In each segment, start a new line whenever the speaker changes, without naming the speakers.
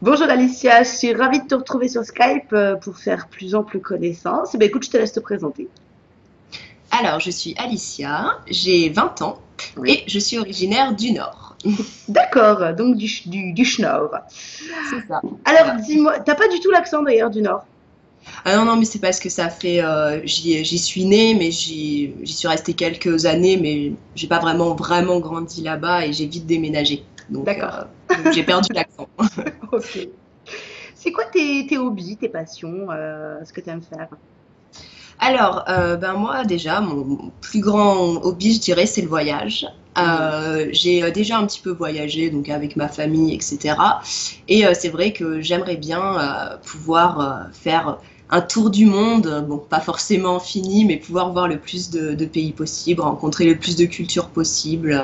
Bonjour Alicia, je suis ravie de te retrouver sur Skype pour faire plus ample connaissance. Eh ben, écoute, je te laisse te présenter.
Alors, je suis Alicia, j'ai 20 ans
Oui.
et je suis originaire du Nord.
D'accord, donc du Schnorr.
C'est ça.
Alors
Voilà.
dis-moi, t'as pas du tout l'accent d'ailleurs du Nord.
Ah non, non, mais c'est parce que ça fait. J'y suis née, mais j'y suis restée quelques années, mais j'ai pas vraiment grandi là-bas et j'ai vite déménagé.
D'accord,
Donc j'ai perdu l'accent.
ok. C'est quoi tes hobbies, tes passions, ce que tu aimes faire?
Alors, ben moi déjà, mon plus grand hobby, je dirais, c'est le voyage.
Mhm.
J'ai déjà un petit peu voyagé, donc avec ma famille, etc. Et c'est vrai que j'aimerais bien pouvoir faire un tour du monde, bon, pas forcément fini, mais pouvoir voir le plus de pays possible, rencontrer le plus de cultures possible.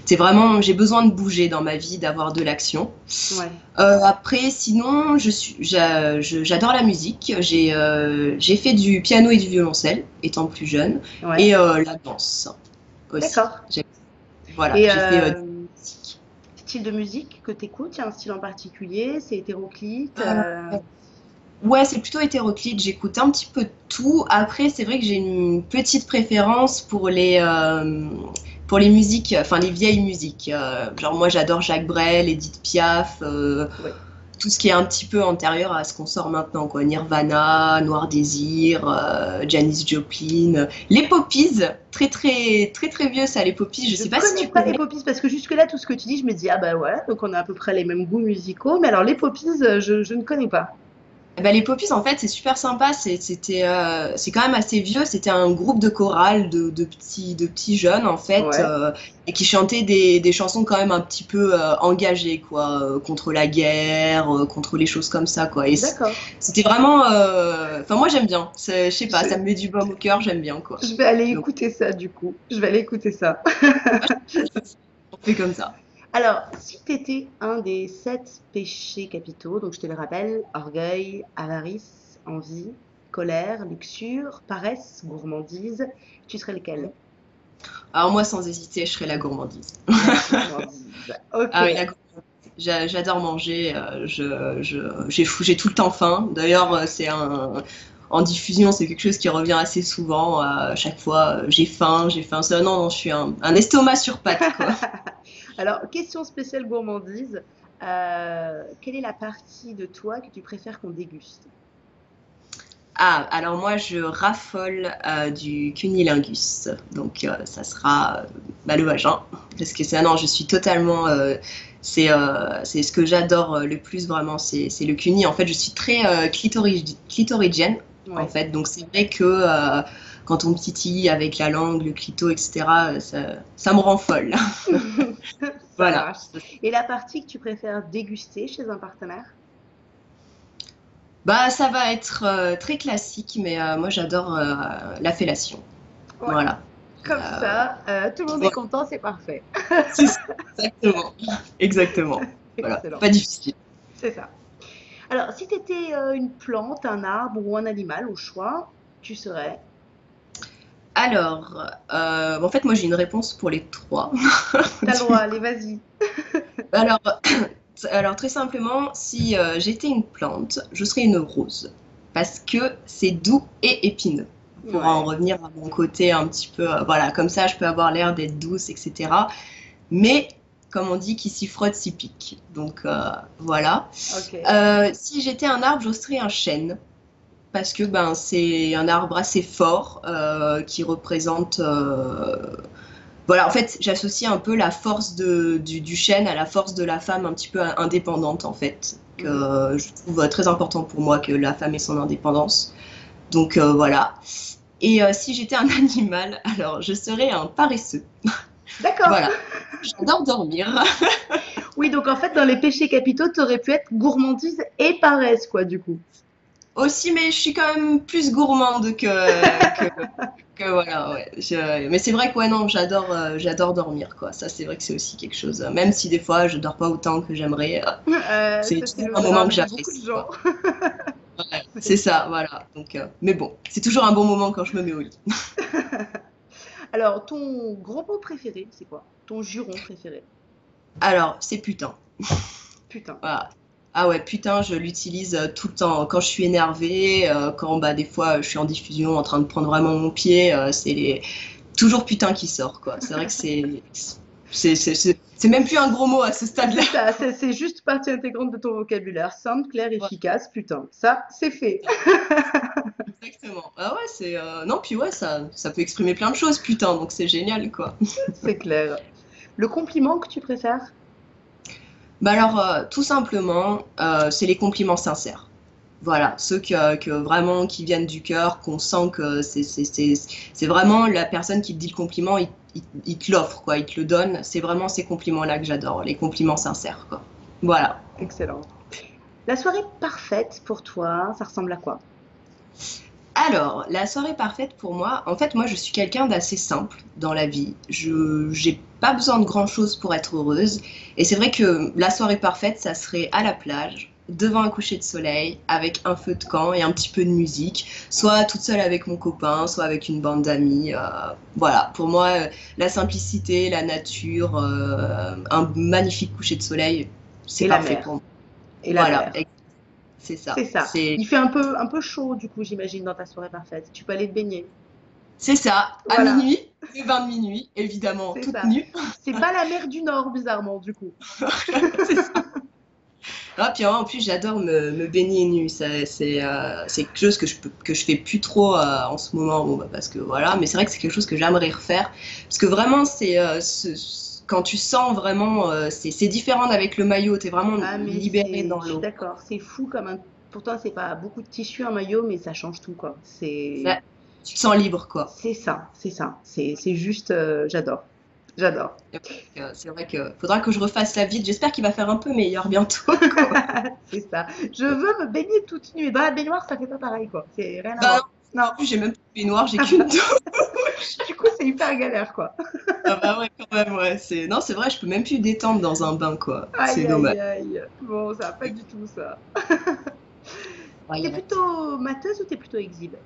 C'est vraiment, j'ai besoin de bouger dans ma vie, d'avoir de l'action.
Ouais,
Après, sinon, j'adore la musique. J'ai fait du piano et du violoncelle étant plus jeune,
ouais,
et la danse aussi.
d'accord.
Voilà,
Et
j'ai fait.
style de musique que t'écoutes, il y a un style en particulier, c'est hétéroclite.
Ouais, c'est plutôt hétéroclite. J'écoute un petit peu de tout. Après, c'est vrai que j'ai une petite préférence pour les musiques, enfin les vieilles musiques. Genre moi, j'adore Jacques Brel, Edith Piaf.
Ouais.
Tout ce qui est un petit peu antérieur à ce qu'on sort maintenant, quoi. Nirvana, Noir Désir, Janis Joplin, les Poppies, très vieux ça, les Poppies. Je
Je
sais pas si
connais
tu
pas les
connais.
Poppies parce que jusque-là, tout ce que tu dis, je me dis, ah bah voilà, donc on a à peu près les mêmes goûts musicaux. Mais alors, les Poppies, je ne connais pas.
Eh ben, les Poppies, en fait, c'est super sympa. C'est quand même assez vieux. C'était un groupe de chorale de petits jeunes, en fait,
Ouais,
et qui chantaient des chansons quand même un petit peu engagées, quoi, contre la guerre, contre les choses comme ça, quoi.
d'accord.
C'était vraiment. Enfin, moi, j'aime bien. Je sais pas, ça
Je,
me met du baume au cœur. J'aime bien, quoi.
je vais aller
Donc,
écouter ça du coup. Je vais aller écouter ça.
on fait comme ça.
Alors, si tu étais un des 7 péchés capitaux, donc je te les rappelle, orgueil, avarice, envie, colère, luxure, paresse, gourmandise, tu serais lequel?
Alors, moi, sans hésiter, je ferais la gourmandise.
La gourmandise. Ok.
Ah oui, la j'adore manger, j'ai tout le temps faim. D'ailleurs, en diffusion, c'est quelque chose qui revient assez souvent. À chaque fois, j'ai faim. Ça, non, non, je suis un estomac sur pattes, quoi.
Alors, question spéciale gourmandise. Quelle est la partie de toi que tu préfères qu'on déguste?
Ah, alors moi, je raffole du cunilingus. Donc, ça sera bah, le vagin. Parce que ça, non, je suis totalement. C'est ce que j'adore le plus, vraiment, c'est le cuni. En fait, je suis très clitoridienne, en
Ouais,
fait. Donc, c'est vrai que quand on me titille avec la langue, le clito, etc., ça me rend folle.
ça
Voilà.
marche. Et la partie que tu préfères déguster chez un partenaire?
Bah, ça va être très classique, mais moi, j'adore la fellation.
Ouais,
Voilà.
comme
Euh,
ça, tout le monde est content, c'est parfait.
C'est ça, exactement. Exactement. Voilà,
Excellent,
pas difficile.
c'est ça. Alors, si tu étais une plante, un arbre ou un animal au choix, tu serais.
Alors, en fait, moi j'ai une réponse pour les trois.
T'as le droit, allez, vas-y.
Alors, alors très simplement, si j'étais une plante, je serais une rose. Parce que c'est doux et épineux. Pour en
Ouais,
revenir à mon côté un petit peu, voilà, comme ça je peux avoir l'air d'être douce, etc. Mais, comme on dit, qui s'y frotte s'y pique. Donc, voilà.
ok.
Si j'étais un arbre, je serais un chêne. Parce que ben, c'est un arbre assez fort qui représente. Voilà, en fait, j'associe un peu la force du chêne à la force de la femme un petit peu indépendante, en fait. Que
Mhm.
je trouve très important pour moi que la femme ait son indépendance. Donc voilà. Et si j'étais un animal, alors je serais un paresseux.
D'accord.
Voilà. J'adore dormir.
Oui, donc en fait, dans les péchés capitaux, t'aurais pu être gourmandise et paresse, quoi, du coup.
Aussi, mais je suis quand même plus gourmande que voilà, ouais. Mais c'est vrai que ouais, non, j'adore dormir, quoi. Ça, c'est vrai que c'est aussi quelque chose. Même si des fois, je dors pas autant que j'aimerais, c'est
Ça, c'est
toujours
le
un moment
drame
que
de beaucoup de
j'apprécie,
gens.
quoi. C'est ça, voilà. Donc, mais bon, c'est toujours un bon moment quand je me mets au lit.
Alors, ton gros mot préféré, c'est quoi? Ton juron préféré?
Alors, c'est putain.
Putain.
Voilà. Ah ouais, putain, je l'utilise tout le temps. Quand je suis énervée, quand bah, des fois je suis en diffusion en train de prendre vraiment mon pied, toujours putain qui sort, quoi. C'est vrai que c'est même plus un gros mot à ce stade-là.
C'est ça, c'est juste partie intégrante de ton vocabulaire. Simple, clair, efficace, putain. Ça, c'est fait.
Exactement. Ah ouais, non, puis ouais, ça peut exprimer plein de choses, putain, donc c'est génial, quoi.
C'est clair. Le compliment que tu préfères?
Bah alors, tout simplement, c'est les compliments sincères. Voilà, ceux que vraiment qui viennent du cœur, qu'on sent que c'est vraiment la personne qui te dit le compliment, il te l'offre, quoi, il te le donne. C'est vraiment ces compliments-là que j'adore, les compliments sincères, quoi. Voilà.
Excellent. La soirée parfaite pour toi, ça ressemble à quoi?
Alors, la soirée parfaite pour moi, en fait, moi, je suis quelqu'un d'assez simple dans la vie. Je j'ai pas besoin de grand-chose pour être heureuse. Et c'est vrai que la soirée parfaite, ça serait à la plage, devant un coucher de soleil, avec un feu de camp et un petit peu de musique, soit toute seule avec mon copain, soit avec une bande d'amis. Voilà, pour moi, la simplicité, la nature, un magnifique coucher de soleil, c'est
Et la
parfait pour
mer.
moi.
Et la
Voilà,
mer.
c'est
C'est
ça.
ça. Il fait un peu chaud, du coup, j'imagine, dans ta soirée parfaite. Tu peux aller te baigner.
C'est ça, à
Voilà,
minuit, les bains de minuit, évidemment,
c'est
toute
ça.
nue.
C'est pas la mer du Nord, bizarrement, du coup.
C'est ça. Ah, puis en plus, j'adore me baigner nue. C'est quelque chose que je fais plus trop en ce moment, bon, bah, parce que voilà. Mais c'est vrai que c'est quelque chose que j'aimerais refaire, parce que vraiment, quand tu sens vraiment, c'est différent d'avec le maillot. T'es vraiment
Ah, mais
libéré dans
je suis
l'eau.
d'accord, c'est fou comme un. Pourtant, c'est pas beaucoup de tissu, un maillot, mais ça change tout, quoi.
Ouais, tu te sens libre, quoi.
C'est ça, c'est ça. C'est juste, j'adore. J'adore.
C'est vrai que faudra que je refasse la vide. J'espère qu'il va faire un peu meilleur bientôt, quoi.
C'est ça. Je veux me baigner toute nue. Dans la baignoire, ça fait pas pareil, quoi. C'est rien à
Bah
voir.
non,
Non.
en plus, j'ai même pas de baignoire, j'ai qu'une douche.
Du coup, c'est hyper galère, quoi.
Ah bah ouais, quand même, ouais. Non, c'est vrai, je peux même plus détendre dans un bain, quoi. C'est
Aïe,
dommage.
aïe, aïe. Bon, ça va pas du tout, ça. T'es
Ouais.
plutôt mateuse ou t'es plutôt exhibe?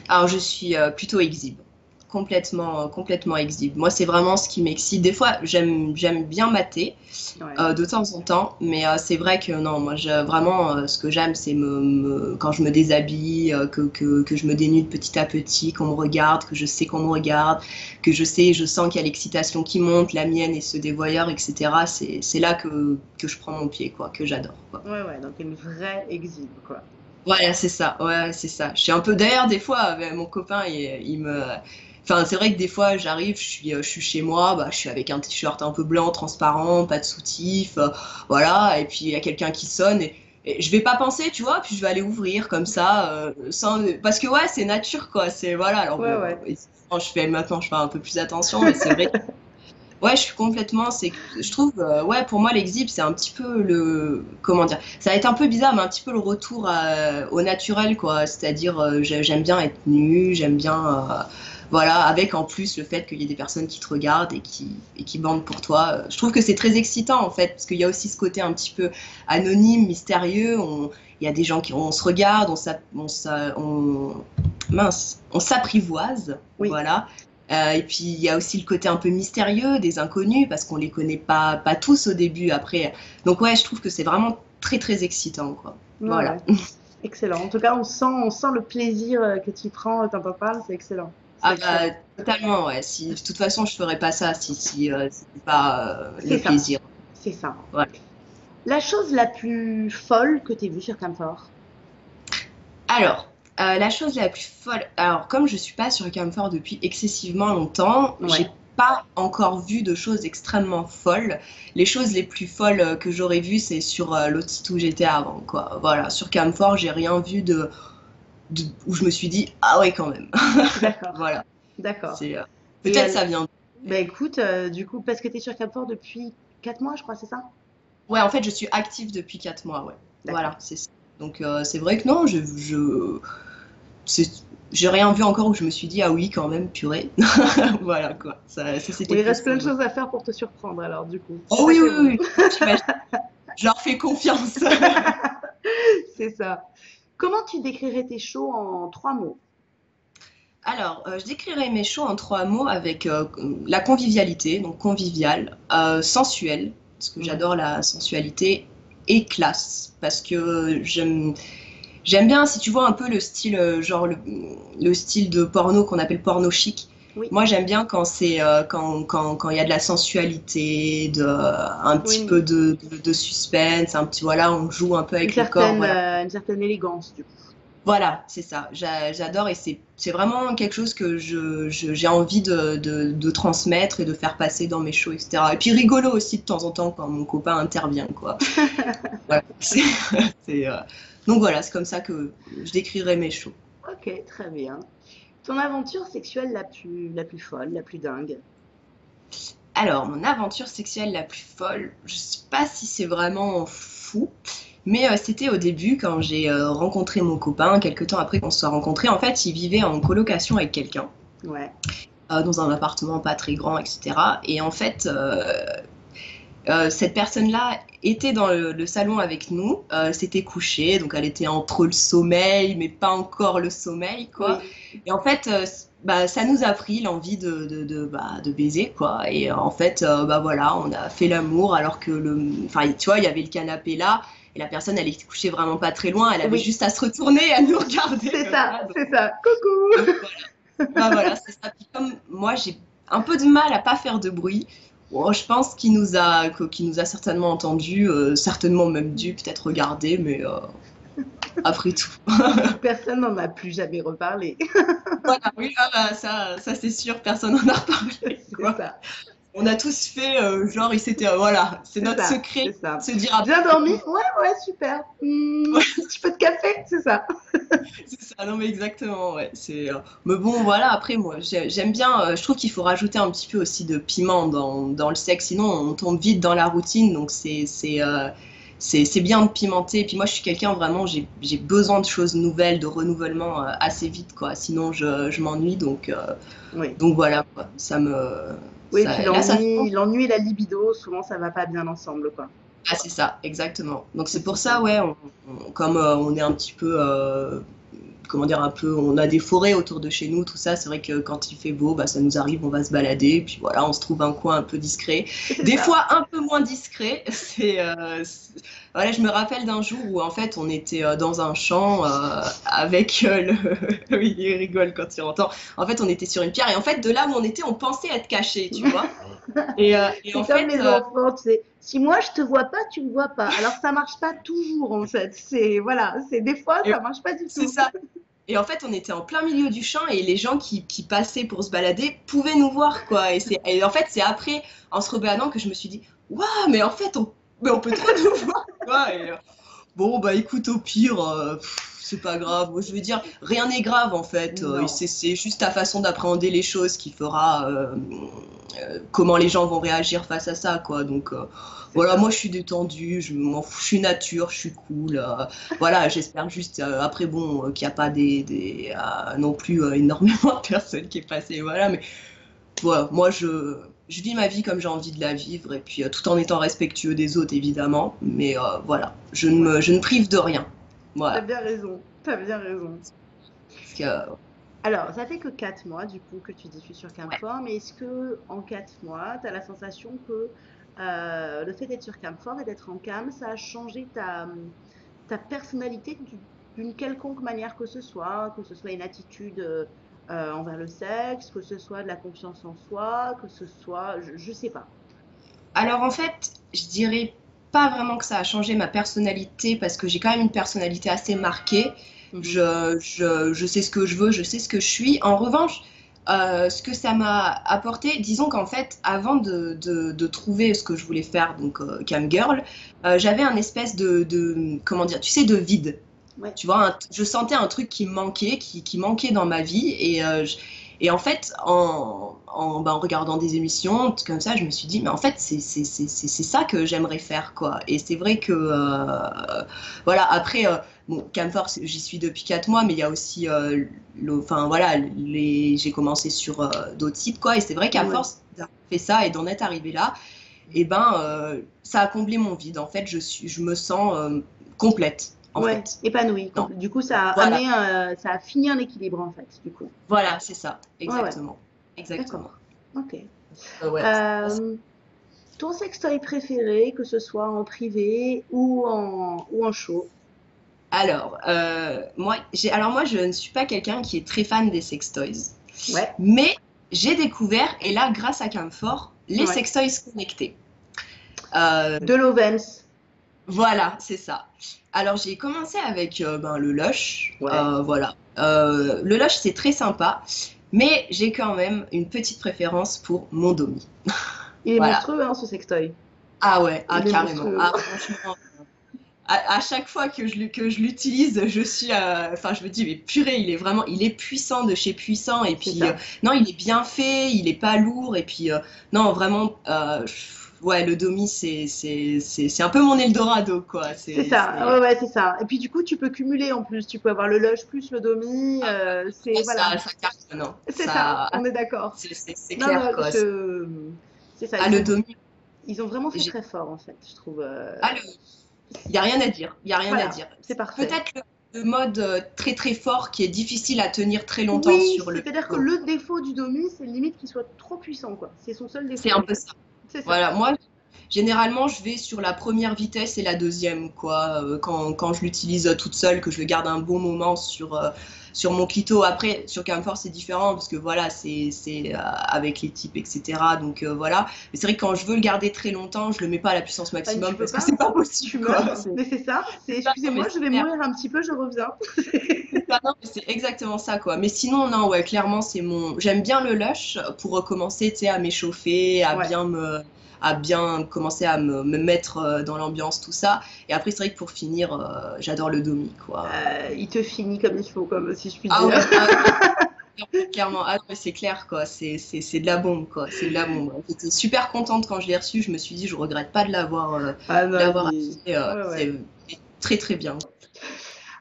Alors, je suis plutôt exhibe. Complètement exhibe. Moi, c'est vraiment ce qui m'excite. Des fois, j'aime bien mater
Ouais.
de temps en temps, mais c'est vrai que non, moi, vraiment, ce que j'aime, c'est quand je me déshabille, que je me dénude petit à petit, qu'on me regarde, que je sais qu'on me regarde, je sens qu'il y a l'excitation qui monte, la mienne et ceux des voyeurs, etc. C'est là que je prends mon pied, quoi, que j'adore, quoi.
Ouais, ouais, donc t'es une vraie exhibe, quoi.
Voilà, c'est ça. Ouais, c'est ça. Je suis un peu. D'ailleurs, des fois, mon copain, il me. Enfin, c'est vrai que des fois, j'arrive, je suis chez moi, bah, je suis avec un t-shirt un peu blanc, transparent, pas de soutif, voilà. Et puis il y a quelqu'un qui sonne et je vais pas penser, tu vois. Puis je vais aller ouvrir comme ça, parce que ouais, c'est nature, quoi. C'est voilà. Alors
Ouais,
bon,
ouais.
maintenant, je fais un peu plus attention, mais c'est vrai. Ouais, je suis complètement. Je trouve, ouais, pour moi, l'exhib, c'est un petit peu comment dire, ça va être un peu bizarre, mais un petit peu le retour au naturel, quoi. C'est-à-dire, j'aime bien être nue, j'aime bien, voilà, avec en plus le fait qu'il y ait des personnes qui te regardent et qui bandent pour toi. Je trouve que c'est très excitant, en fait, parce qu'il y a aussi ce côté un petit peu anonyme, mystérieux. Il y a des gens on se regarde, mince, on s'apprivoise,
Oui,
voilà. Et puis il y a aussi le côté un peu mystérieux des inconnus parce qu'on les connaît pas tous au début. Après, donc ouais, je trouve que c'est vraiment très excitant, quoi.
ouais,
Voilà.
ouais. Excellent. En tout cas, on sent le plaisir que tu prends quand t'en parles. C'est excellent. C'est
Ah bah
excellent.
totalement, ouais. Si de toute façon je ferais pas ça si c'était pas
C'est
le
ça.
plaisir.
C'est ça.
Voilà.
La chose la plus folle que t'aies vue sur Camphor?
Alors, la chose la plus folle. Alors, comme je suis pas sur Camphor depuis excessivement longtemps,
Ouais.
j'ai pas encore vu de choses extrêmement folles. Les choses les plus folles que j'aurais vues, c'est sur l'autre site où j'étais avant, quoi. Voilà, sur Camphor, j'ai rien vu où je me suis dit, ah ouais, quand même.
D'accord.
Voilà.
D'accord.
C'est
Et
peut-être ça vient.
bah écoute, du coup, parce que t'es sur Camphor depuis 4 mois, je crois, c'est ça?
Ouais, en fait, je suis active depuis 4 mois, ouais.
D'accord.
Voilà, c'est ça. Donc, c'est vrai que non, c'est- j'ai rien vu encore où je me suis dit, ah oui, quand même, purée. Voilà, quoi. Ça
Oui,
c'était
il
plus
reste plein
pour
de
le.
choses à faire pour te surprendre, alors, du coup. C'est
Oh
ça
oui,
qui
oui,
est
oui,
bon.
oui. J'imagine. Je leur fais confiance.
C'est ça. Comment tu décrirais tes shows en 3 mots?
Alors, je décrirais mes shows en 3 mots avec la convivialité, donc convivial, sensuel, parce que
Ouais.
j'adore la sensualité, et classe. Parce que j'aime bien, si tu vois un peu le style, genre le style de porno qu'on appelle porno chic.
Oui,
Moi, j'aime bien quand c'est quand il y a de la sensualité, un petit
oui,
peu de suspense, un petit voilà, on joue un peu avec le corps, voilà.
une certaine élégance du coup.
Voilà, c'est ça. J'adore et c'est vraiment quelque chose que j'ai envie de transmettre et de faire passer dans mes shows, etc. Et puis rigolo aussi de temps en temps quand mon copain intervient, quoi. Voilà. C'est, euh, Donc voilà, c'est comme ça que je décrirais mes shows.
Ok, très bien. Ton aventure sexuelle la plus folle, la plus dingue?
Alors, mon aventure sexuelle la plus folle, je sais pas si c'est vraiment fou, mais c'était au début quand j'ai rencontré mon copain, quelques temps après qu'on se soit rencontrés. En fait, il vivait en colocation avec quelqu'un,
Ouais,
dans un appartement pas très grand, etc. Et en fait, cette personne-là était dans le salon avec nous, s'était couchée, donc elle était entre le sommeil, mais pas encore le sommeil, quoi.
oui,
Et en fait, bah, ça nous a pris l'envie de baiser, quoi. Et en fait, bah voilà, on a fait l'amour alors que enfin, tu vois, il y avait le canapé là, et la personne, elle était couchée vraiment pas très loin, elle avait
oui,
juste à se retourner et à nous regarder
c'est
comme
ça,
ça.
c'est ça. Coucou!
Donc voilà, bah voilà, c'est ça. Puis comme moi, j'ai un peu de mal à pas faire de bruit. Bon, je pense qu'il nous a certainement entendu, certainement même dû peut-être regarder, mais après tout.
Personne n'en a plus jamais reparlé.
Voilà, oui, ah bah, ça c'est sûr, personne n'en a reparlé,
C'est
quoi.
ça,
On a tous fait, genre, il s'était, voilà, c'est
c'est
notre
ça,
secret,
c'est ça.
se dire, ah,
Bien dormi? Ouais, ouais, super. Petit peu de café, c'est ça.
c'est ça, non mais exactement, ouais. Mais bon, voilà, après, moi, j'aime bien, je trouve qu'il faut rajouter un petit peu aussi de piment dans le sexe, sinon on tombe vite dans la routine, donc c'est bien de pimenter. Et puis moi, je suis quelqu'un, vraiment, j'ai besoin de choses nouvelles, de renouvellement assez vite, quoi. Sinon, je m'ennuie,
Oui.
donc voilà, quoi.
Oui, et puis
Là, ça change.
l'ennui et la libido, souvent ça va pas bien ensemble, quoi.
Ah, c'est ça, exactement. Donc c'est pour ça,
Effectivement.
ouais, comme on est un petit peu, comment dire, un peu, on a des forêts autour de chez nous, tout ça, c'est vrai que quand il fait beau, bah, ça nous arrive, on va se balader, et puis voilà, on se trouve un coin un peu discret.
C'est
Des
ça.
fois un peu moins discret. Voilà, je me rappelle d'un jour où en fait on était dans un champ avec oui, il rigole quand il entend. En fait, on était sur une pierre, et en fait, de là où on était, on pensait être caché, tu vois. Et
C'est
en
comme
fait,
les enfants, tu sais. Si moi je te vois pas, tu me vois pas. Alors ça marche pas toujours en fait. C'est voilà, c'est des fois
et-
ça marche pas du
c'est
tout.
ça. Et en fait, on était en plein milieu du champ et les gens qui passaient pour se balader pouvaient nous voir, quoi. Et en fait, c'est après, en se rebaladant, que je me suis dit, waouh, mais on peut trop nous voir, quoi. Bon, bah écoute, au pire, c'est pas grave. Moi, je veux dire, rien n'est grave en fait.
Non,
C'est juste ta façon d'appréhender les choses qui fera comment les gens vont réagir face à ça, quoi. Donc
c'est
voilà,
ça.
moi je suis détendue, je m'en fous, je suis nature, je suis cool. Voilà, j'espère juste après bon qu'il n'y a pas non plus énormément de personnes qui est passé. Voilà, mais voilà, moi je vis ma vie comme j'ai envie de la vivre et puis tout en étant respectueux des autres évidemment. Mais voilà,
Ouais.
je ne prive de rien.
T'as
Voilà.
bien raison. T'as bien raison.
Parce que,
Alors, ça fait que 4 mois du coup que tu diffuses sur
ouais.
Camfort, mais est-ce que en 4 mois, tu as la sensation que le fait d'être sur Camfort et d'être en cam, ça a changé ta personnalité d'une quelconque manière que ce soit une attitude envers le sexe, que ce soit de la confiance en soi, que ce soit, je sais pas.
Alors en fait, je dirais pas vraiment que ça a changé ma personnalité parce que j'ai quand même une personnalité assez marquée.
Mhm.
Je sais ce que je veux, je sais ce que je suis. En revanche, ce que ça m'a apporté, disons qu'en fait, avant de trouver ce que je voulais faire, donc cam girl, j'avais un espèce comment dire, tu sais, de vide.
Ouais,
Tu vois, je sentais un truc qui me manquait, qui manquait dans ma vie. Et en fait, en regardant des émissions comme ça, je me suis dit, mais en fait, c'est ça que j'aimerais faire, quoi. Et c'est vrai que, voilà, après, bon, Camfort, j'y suis depuis 4 mois, mais il y a aussi, enfin, voilà, j'ai commencé sur d'autres sites, quoi. Et c'est vrai qu'à
ouais,
force d'avoir fait ça et d'en être arrivé là, et ben, ça a comblé mon vide. En fait, je me sens complète, en
ouais,
fait.
épanoui.
Non.
Du coup, ça a
Voilà,
amené, ça a fini un équilibre en fait, du coup.
c'est ça,
Ouais, ouais,
exactement. Exactement.
d'accord. Ok.
Ouais,
Euh, Ton sextoy préféré, que ce soit en privé ou en show?
Alors moi, je ne suis pas quelqu'un qui est très fan des sextoys.
Ouais,
Mais j'ai découvert, et là, grâce à Camphor, les
ouais.
sextoys connectés. Euh,
De l'Ovens.
voilà, c'est ça. Alors j'ai commencé avec le Lush.
Ouais.
Voilà. Le Lush, c'est très sympa, mais j'ai quand même une petite préférence pour mon Domi.
Il est
Voilà.
monstrueux, hein, ce sextoy.
Ah ouais, ah
Il est
carrément.
monstrueux.
Ah franchement. À chaque fois que je l'utilise, je suis, enfin, je me dis, mais purée, il est puissant de chez puissant. Et
C'est
puis,
ça.
non, il est bien fait, il est pas lourd. Et puis, non, vraiment, ouais, le Domi, c'est un peu mon Eldorado, quoi.
C'est ça. Ouais, ouais, c'est ça. Et puis du coup, tu peux cumuler en plus. Tu peux avoir le Lush plus le Domi. C'est voilà.
Ça cartonne, non.
C'est ça.
Ça,
On est d'accord.
c'est
Non,
clair,
non,
quoi.
c'est ça.
Ah, le Domi,
Ils ont vraiment fait
j'ai,
très fort en fait, je trouve.
ah, il y a rien à dire. Il y a rien à
Voilà,
dire.
c'est parfait.
Peut-être le mode très très fort qui est difficile à tenir très longtemps
Oui,
sur le.
c'est-à-dire que le défaut du Domi, c'est limite qu'il soit trop puissant, quoi. C'est son seul
C'est
défaut
un
en
peu
fait.
ça.
C'est ça.
Voilà, moi, généralement, je vais sur la première vitesse et la deuxième, quoi. Quand je l'utilise toute seule, que je le garde un bon moment sur mon clito. Après, sur Camphor, c'est différent parce que voilà, c'est avec les types, etc. Donc voilà. Mais c'est vrai que quand je veux le garder très longtemps, je le mets pas à la puissance
Enfin, tu
maximum
peux
parce que
pas,
c'est pas
tu
possible, quoi.
meurs. Mais c'est ça. C'est
Ça, non, mais
excusez-moi, je
c'est
vais
clair.
mourir un petit peu, je reviens.
Non, mais c'est exactement ça, quoi. Mais sinon, non, ouais, clairement, J'aime bien le lush pour recommencer, tu sais, à m'échauffer,
Ouais.
à bien commencer à me mettre dans l'ambiance, tout ça. Et après, c'est vrai que pour finir, j'adore le domi, quoi.
Il te finit comme il faut, comme si je puis
Ah
dire.
ouais, clairement. Ah non, mais c'est clair, quoi. C'est de la bombe, quoi. C'est de la bombe. J'étais super contente quand je l'ai reçu. Je me suis dit, je regrette pas
Ah
de
non,
l'avoir acheté.
ouais, ouais.
C'est très, très bien.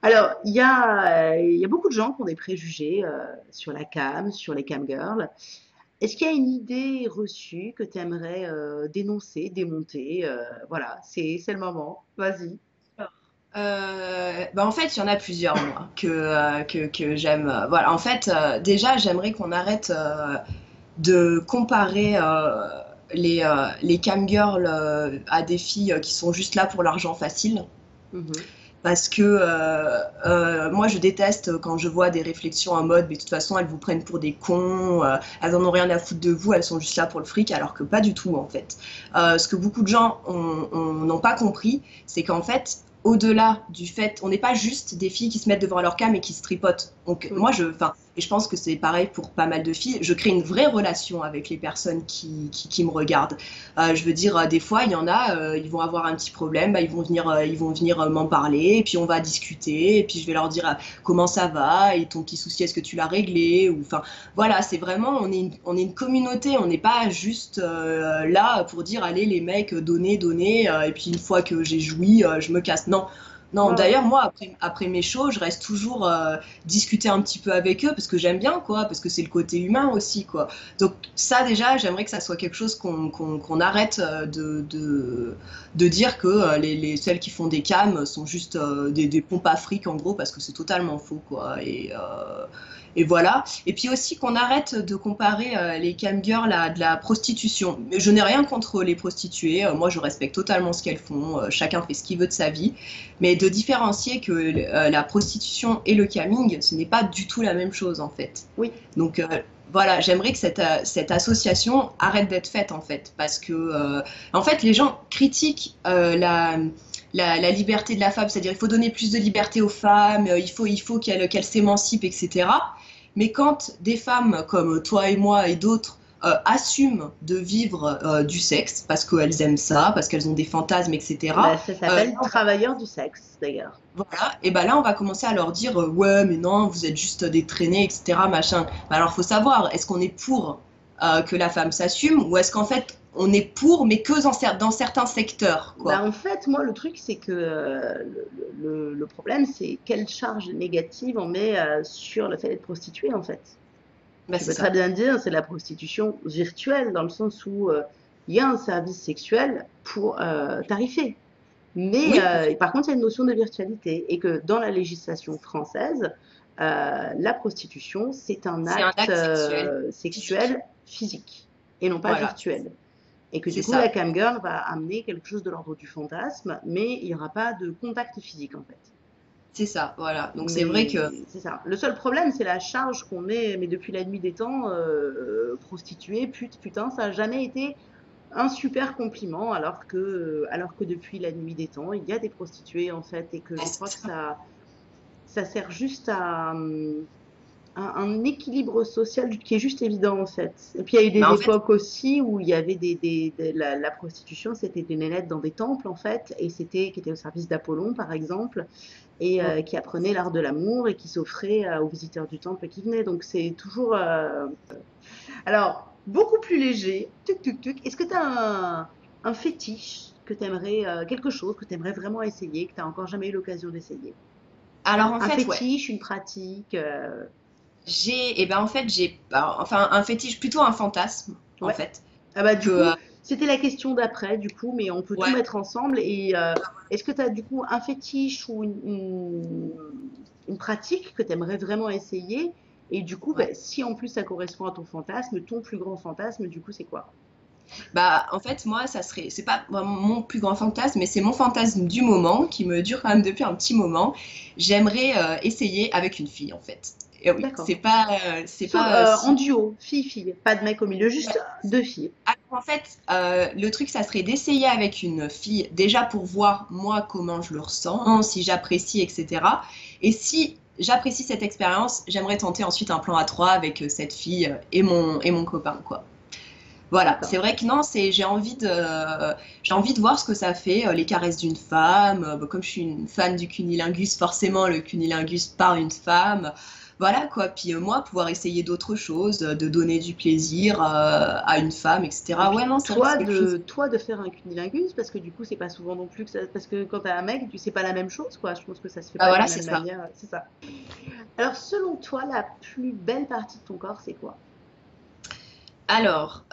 Alors, il y a beaucoup de gens qui ont des préjugés sur la cam, sur les cam girls. Est-ce qu'il y a une idée reçue que tu aimerais dénoncer, démonter? Voilà, c'est le moment. Vas-y.
En fait, il y en a plusieurs, moi, que j'aime. Voilà, en fait, déjà, j'aimerais qu'on arrête de comparer les cam girls à des filles qui sont juste là pour l'argent facile.
Mhm.
Parce que moi, je déteste quand je vois des réflexions en mode, mais de toute façon, elles vous prennent pour des cons, elles en ont rien à foutre de vous, elles sont juste là pour le fric, alors que pas du tout, en fait. Ce que beaucoup de gens n'ont pas compris, c'est qu'en fait, au-delà du fait, on n'est pas juste des filles qui se mettent devant leur cam et qui se tripotent. Donc,
Mm.
moi, et je pense que c'est pareil pour pas mal de filles, je crée une vraie relation avec les personnes qui me regardent. Je veux dire, des fois, il y en a, ils vont avoir un petit problème, bah, ils vont venir m'en parler, et puis on va discuter, et puis je vais leur dire comment ça va, et ton petit souci, est-ce que tu l'as réglé, ou enfin, voilà, c'est vraiment, on est une communauté, on n'est pas juste là pour dire, allez les mecs, donnez, donnez, et puis une fois que j'ai joui, je me casse. Non. Non,
Ouais, ouais.
d'ailleurs, moi, après mes shows, je reste toujours discuter un petit peu avec eux parce que j'aime bien, quoi, parce que c'est le côté humain aussi, quoi. Donc ça déjà, j'aimerais que ça soit quelque chose qu'on arrête de dire que celles qui font des cams sont juste des pompes à fric en gros parce que c'est totalement faux quoi. Et voilà. Et puis aussi qu'on arrête de comparer les cam girls à de la prostitution. Mais je n'ai rien contre les prostituées. Moi, je respecte totalement ce qu'elles font. Chacun fait ce qu'il veut de sa vie. Mais de différencier que la prostitution et le camming, ce n'est pas du tout la même chose en fait.
Oui.
Donc voilà, j'aimerais que cette association arrête d'être faite en fait, parce que en fait les gens critiquent la liberté de la femme, c'est-à-dire il faut donner plus de liberté aux femmes, il faut qu'elles s'émancipent, etc. Mais quand des femmes comme toi et moi et d'autres assument de vivre du sexe parce qu'elles aiment ça, parce qu'elles ont des fantasmes, etc.
Bah, ça s'appelle travailleur du sexe, d'ailleurs.
Voilà, et ben là on va commencer à leur dire ouais mais non vous êtes juste des traînés etc machin. Ben alors faut savoir est-ce qu'on est pour que la femme s'assume ou est-ce qu'en fait on est pour mais que dans certains secteurs
Bah,
quoi.
en fait, moi, le truc, c'est que le problème, c'est quelle charge négative on met sur le fait d'être prostituée, en fait.
Ben
Tu
c'est
peux très
ça.
bien dire, c'est de la prostitution virtuelle, dans le sens où il y a un service sexuel pour tarifer. Mais
Oui,
par contre, il y a une notion de virtualité et que dans la législation française, la prostitution, c'est un
c'est un
acte
acte sexuel
sexuel
physique.
physique et non pas
Voilà.
virtuel. Et que
c'est
du coup, la
ça.
camgirl va amener quelque chose de l'ordre du fantasme, mais il n'y aura pas de contact physique en fait.
C'est ça, voilà. Donc c'est vrai que
Mais c'est ça. Le seul problème, c'est la charge qu'on met, mais depuis la nuit des temps, prostituée, pute, putain, ça n'a jamais été un super compliment, alors que depuis la nuit des temps, il y a des prostituées en fait, et que
ah,
je
c'est
crois que
ça.
ça sert juste à un équilibre social qui est juste évident en fait. Et puis il y a eu
Mais
des
en fait,
époques aussi où il y avait la prostitution, c'était des nénettes dans des temples en fait, et qui étaient au service d'Apollon par exemple, et qui apprenaient l'art de l'amour et qui s'offraient aux visiteurs du temple qui venaient. Donc c'est toujours. Alors, beaucoup plus léger, tuc tuc tuc. Est-ce que tu as un fétiche que tu aimerais, quelque chose que tu aimerais vraiment essayer, que tu n'as encore jamais eu l'occasion d'essayer?
alors en
Un
fait, ouais.
fétiche, une pratique
Et ben en fait, enfin un fétiche, plutôt un fantasme, en
Ouais.
fait.
Ah bah
Que,
du coup, c'était la question d'après, du coup, mais on peut tout
ouais,
mettre ensemble. Et est-ce que tu as du coup un fétiche ou une pratique que tu aimerais vraiment essayer? Et du coup, bah,
ouais.
si en plus ça correspond à ton fantasme, ton plus grand fantasme, du coup, c'est quoi?
Bah, en fait, moi, c'est pas vraiment mon plus grand fantasme, mais c'est mon fantasme du moment, qui me dure quand même depuis un petit moment. J'aimerais essayer avec une fille, en fait. Et oui,
D'accord.
c'est pas
En
si.
duo, fille-fille, pas de mec au milieu,
Ouais.
juste deux filles.
Alors, en fait, le truc, ça serait d'essayer avec une fille, déjà pour voir moi comment je le ressens, si j'apprécie, etc. Et si j'apprécie cette expérience, j'aimerais tenter ensuite un plan à trois avec cette fille et mon copain, quoi. Voilà,
D'accord.
c'est vrai que non, j'ai envie de voir ce que ça fait, les caresses d'une femme. Bah, comme je suis une fan du cunilingus, forcément le cunilingus par une femme. Voilà quoi. Puis moi, pouvoir essayer d'autres choses, de donner du plaisir à une femme,
Et
etc.
puis
Ouais, non, c'est vrai que c'est quelque chose.
toi de faire un cunilingus, parce que du coup, c'est pas souvent non plus que ça, parce que quand t'as un mec, c'est pas la même chose, quoi. Je pense que ça se fait
Bah
pas de la
voilà, c'est
même
ça.
manière, c'est ça. Alors, selon toi, la plus belle partie de ton corps, c'est quoi?
Alors,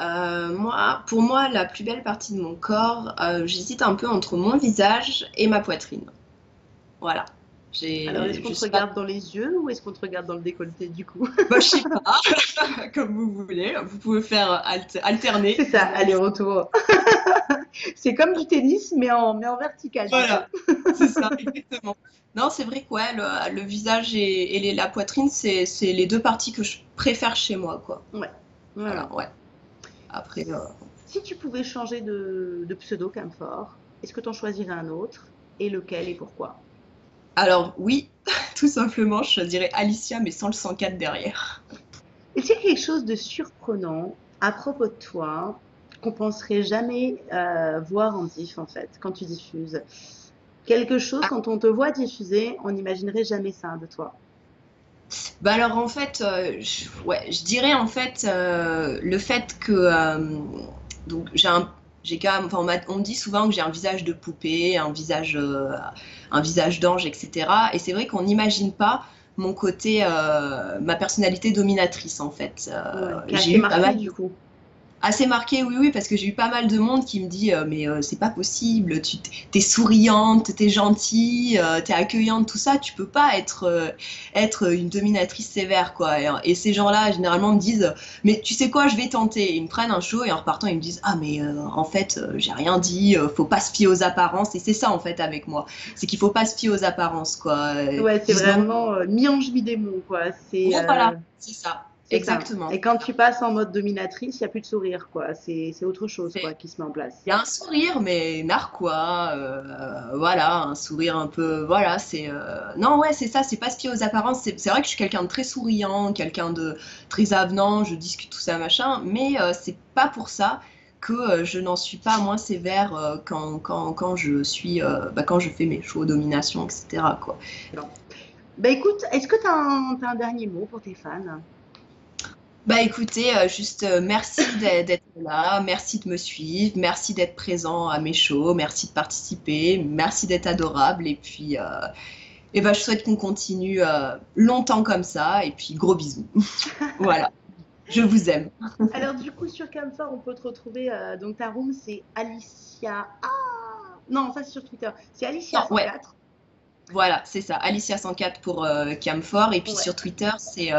pour moi, la plus belle partie de mon corps, j'hésite un peu entre mon visage et ma poitrine. Voilà.
Alors, est-ce qu'on
Je
te
suis pas.
regarde dans les yeux ou est-ce qu'on te regarde dans le décolleté, du coup?
Bah, je sais pas, comme vous voulez. Vous pouvez faire
C'est
alterner,
ça,
visage.
aller-retour. C'est comme du tennis, mais en vertical, du coup.
Voilà, c'est ça, exactement. Non, c'est vrai que ouais, le visage la poitrine, c'est les deux parties que je préfère chez moi, quoi.
Ouais. Ouais, ouais.
Voilà, ouais. Après,
Si tu pouvais changer de pseudo Camphor, est-ce que tu en choisirais un autre? Et lequel et pourquoi?
alors oui, tout simplement, je dirais Alicia, mais sans le 104 derrière.
Est-ce qu'il y a quelque chose de surprenant à propos de toi qu'on penserait jamais voir en diff en fait, quand tu diffuses? Quelque chose,
Ah,
quand on te voit diffuser, on n'imaginerait jamais ça de toi.
bah alors en fait, ouais, je dirais en fait le fait que donc j'ai quand même, enfin on me dit souvent que j'ai un visage de poupée, un visage d'ange, etc. Et c'est vrai qu'on n'imagine pas mon côté, ma personnalité dominatrice en fait.
Ouais, qui est
J'ai
assez
eu pas
marqué
mal.
du coup.
Assez marqué, oui, oui, parce que j'ai eu pas mal de monde qui me dit mais c'est pas possible, t'es souriante, t'es gentille, t'es accueillante, tout ça, tu peux pas être une dominatrice sévère, quoi. Et ces gens-là, généralement, me disent mais tu sais quoi, je vais tenter. Ils me prennent un show et en repartant, ils me disent ah, mais en fait, j'ai rien dit, faut pas se fier aux apparences. Et c'est ça, en fait, avec moi. C'est qu'il faut pas se fier aux apparences, quoi.
Ouais, c'est
Ils disent non,
vraiment mi-ange, mi-démon, quoi.
voilà, c'est ça,
C'est ça.
exactement.
Et quand tu passes en mode dominatrice, il n'y a plus de sourire, quoi. C'est autre chose, quoi, qui se met en place.
Il y a un sourire, mais narquois, voilà, un sourire un peu, voilà, non, ouais, c'est ça, c'est pas se fier aux apparences, c'est vrai que je suis quelqu'un de très souriant, quelqu'un de très avenant, je discute tout ça, machin, mais c'est pas pour ça que je n'en suis pas moins sévère quand je suis, quand je fais mes shows domination, etc., quoi.
Non. Bah écoute, est-ce que t'as un dernier mot pour tes fans?
Bah écoutez, juste merci d'être là, merci de me suivre, merci d'être présent à mes shows, merci de participer, merci d'être adorable et bah, je souhaite qu'on continue longtemps comme ça et puis gros bisous. Voilà, je vous aime.
Alors du coup, sur Camphor, on peut te retrouver, donc ta room, c'est Alicia. Ah! Non, ça c'est sur Twitter. C'est Alicia
Non, ouais,
104.
voilà, c'est ça, Alicia 104 pour Camfort et puis
Ouais.
sur Twitter c'est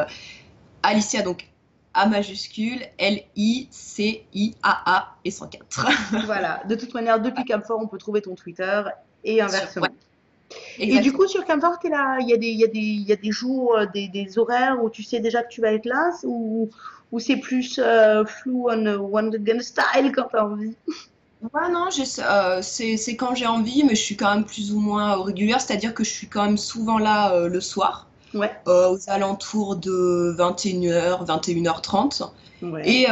Alicia donc A majuscule, L-I-C-I-A-A et 104.
Voilà. De toute manière, depuis Camfort, on peut trouver ton Twitter et
Ouais,
inversement. Et du
exactement.
coup, sur Camfort, t'es là, il y a des jours, des horaires où tu sais déjà que tu vas être là, ou c'est plus flou on gun style quand t'as envie.
Ouais, non, c'est quand j'ai envie, mais je suis quand même plus ou moins régulière, c'est-à-dire que je suis quand même souvent là le soir,
Ouais,
aux alentours de 21h, 21h30.
ouais.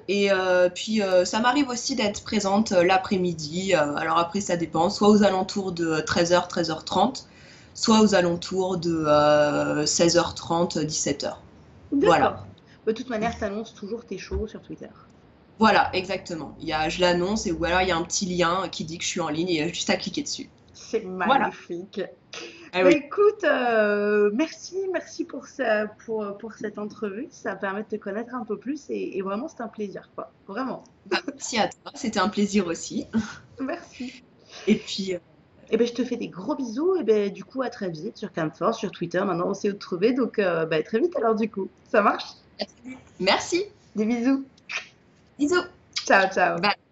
Et, puis, ça m'arrive aussi d'être présente l'après-midi. Alors après, ça dépend, soit aux alentours de 13h, 13h30, soit aux alentours de 16h30, 17h. Voilà.
D'accord. De toute manière, t'annonces toujours tes shows sur Twitter.
Voilà, exactement. Je l'annonce ou alors il y a un petit lien qui dit que je suis en ligne et il y a juste à cliquer dessus.
C'est
Voilà.
magnifique.
Ah
Bah
oui.
écoute, merci pour ça, pour cette entrevue. Ça permet de te connaître un peu plus et vraiment, c'est un plaisir, quoi. Vraiment.
Bah, merci à toi, c'était un plaisir aussi.
Merci.
Et puis,
Et ben, je te fais des gros bisous. Et ben, du coup, à très vite sur Camfort, sur Twitter. Maintenant, on sait où te trouver. Donc, bah, très vite alors, du coup. Ça marche?
merci.
Des bisous.
Bisous.
Ciao, ciao.
Bye.